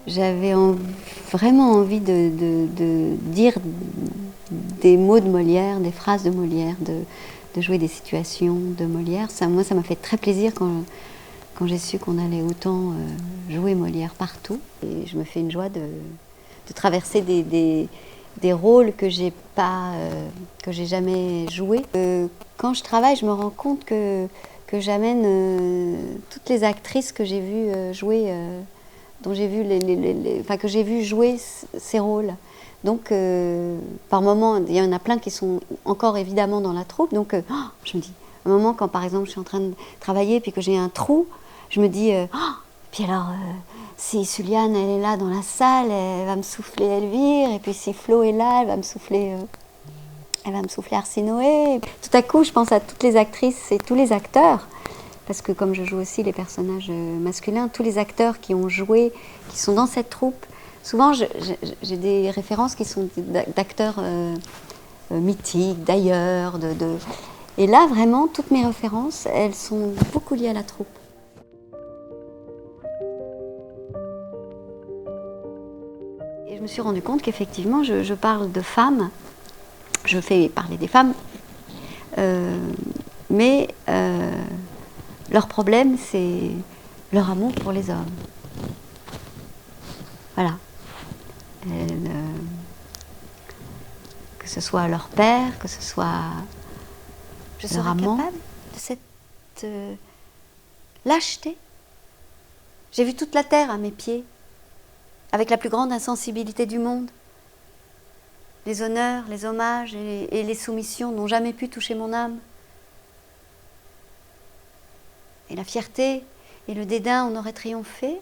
J'avais vraiment envie de dire des mots de Molière, des phrases de Molière, de jouer des situations de Molière. Moi, ça m'a fait très plaisir quand j'ai su qu'on allait autant jouer Molière partout. Et je me fais une joie de traverser des rôles que j'ai jamais joués. Quand je travaille, je me rends compte que j'amène toutes les actrices que j'ai vues jouer, dont j'ai vu que j'ai vu jouer ces rôles. Donc, par moments, il y en a plein qui sont encore évidemment dans la troupe. Donc, je me dis, à un moment, quand par exemple je suis en train de travailler puis que j'ai un trou, je me dis, puis alors, si Suliane elle est là dans la salle, elle va me souffler Elvire, et puis si Flo est là, elle va me souffler Arsinoé. Tout à coup, je pense à toutes les actrices et tous les acteurs, parce que comme je joue aussi les personnages masculins, tous les acteurs qui ont joué, qui sont dans cette troupe, souvent j'ai des références qui sont d'acteurs mythiques, d'ailleurs. Et là, vraiment, toutes mes références, elles sont beaucoup liées à la troupe. Et je me suis rendu compte qu'effectivement, je parle de femmes, je fais parler des femmes, mais leur problème, c'est leur amour pour les hommes. Voilà. Que ce soit leur père, que ce soit leur amant. Capable de cette lâcheté. J'ai vu toute la terre à mes pieds, avec la plus grande insensibilité du monde. Les honneurs, les hommages et les soumissions n'ont jamais pu toucher mon âme. Et la fierté et le dédain en auraient triomphé.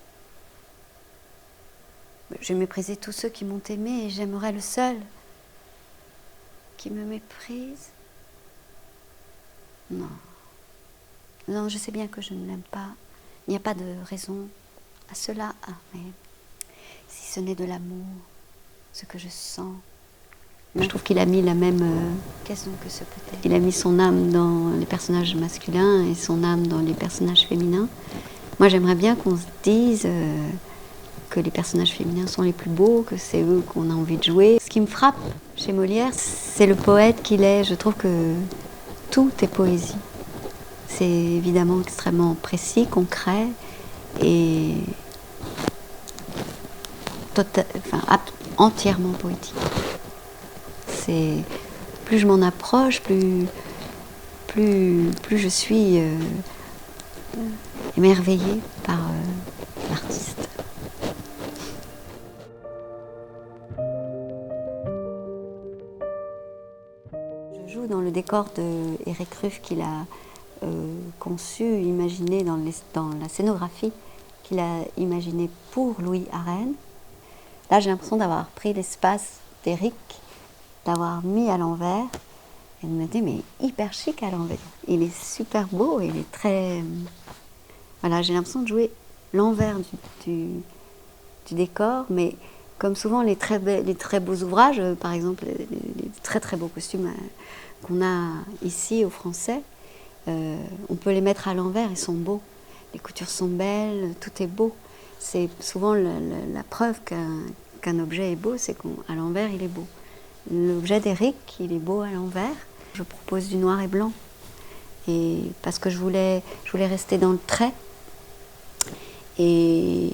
J'ai méprisé tous ceux qui m'ont aimé et j'aimerais le seul qui me méprise. Non. Non, je sais bien que je ne l'aime pas. Il n'y a pas de raison à cela. Ah, mais si ce n'est de l'amour, ce que je sens. Je trouve qu'il a mis la même... Qu'est-ce donc que ce peut-être ? Il a mis son âme dans les personnages masculins et son âme dans les personnages féminins. Moi, j'aimerais bien qu'on se dise que les personnages féminins sont les plus beaux, que c'est eux qu'on a envie de jouer. Ce qui me frappe chez Molière, c'est le poète qu'il est. Je trouve que tout est poésie. C'est évidemment extrêmement précis, concret et entièrement poétique. Plus je m'en approche, plus je suis émerveillée par l'artiste. Je joue dans le décor de Éric Ruff qu'il a conçu, imaginé dans la scénographie qu'il a imaginé pour Louis Arène. Là, j'ai l'impression d'avoir pris l'espace d'Éric, d'avoir mis à l'envers, et de me dire, mais hyper chic à l'envers. Il est super beau, il est très... Voilà, j'ai l'impression de jouer l'envers du décor, mais comme souvent les très beaux ouvrages, par exemple les très très beaux costumes qu'on a ici aux Français, on peut les mettre à l'envers, ils sont beaux. Les coutures sont belles, tout est beau. C'est souvent la preuve qu'un objet est beau, c'est qu'à l'envers il est beau. L'objet d'Éric, il est beau à l'envers. Je propose du noir et blanc. Et parce que je voulais rester dans le trait. Et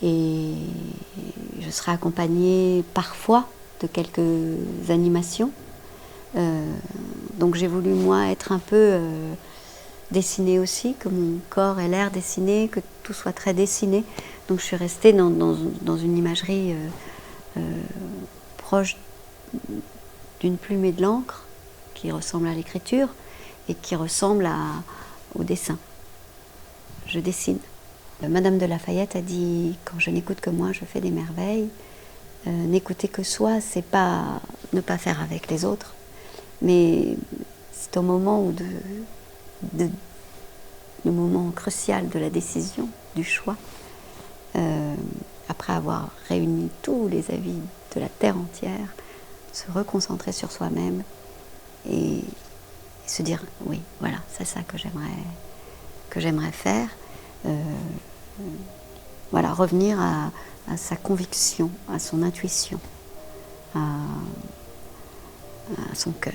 je serai accompagnée parfois de quelques animations. Donc j'ai voulu, moi, être un peu dessinée aussi, que mon corps ait l'air dessiné, que tout soit très dessiné. Donc je suis restée dans une imagerie proche d'une plume et de l'encre, qui ressemble à l'écriture et qui ressemble au dessin. Je dessine. Madame de Lafayette a dit, quand je n'écoute que moi, je fais des merveilles. N'écouter que soi, c'est pas ne pas faire avec les autres, mais c'est au moment le moment crucial de la décision, du choix, après avoir réuni tous les avis de la terre entière, se reconcentrer sur soi-même et se dire oui, voilà, c'est ça que j'aimerais faire. voilà, revenir à sa conviction, à son intuition, à son cœur.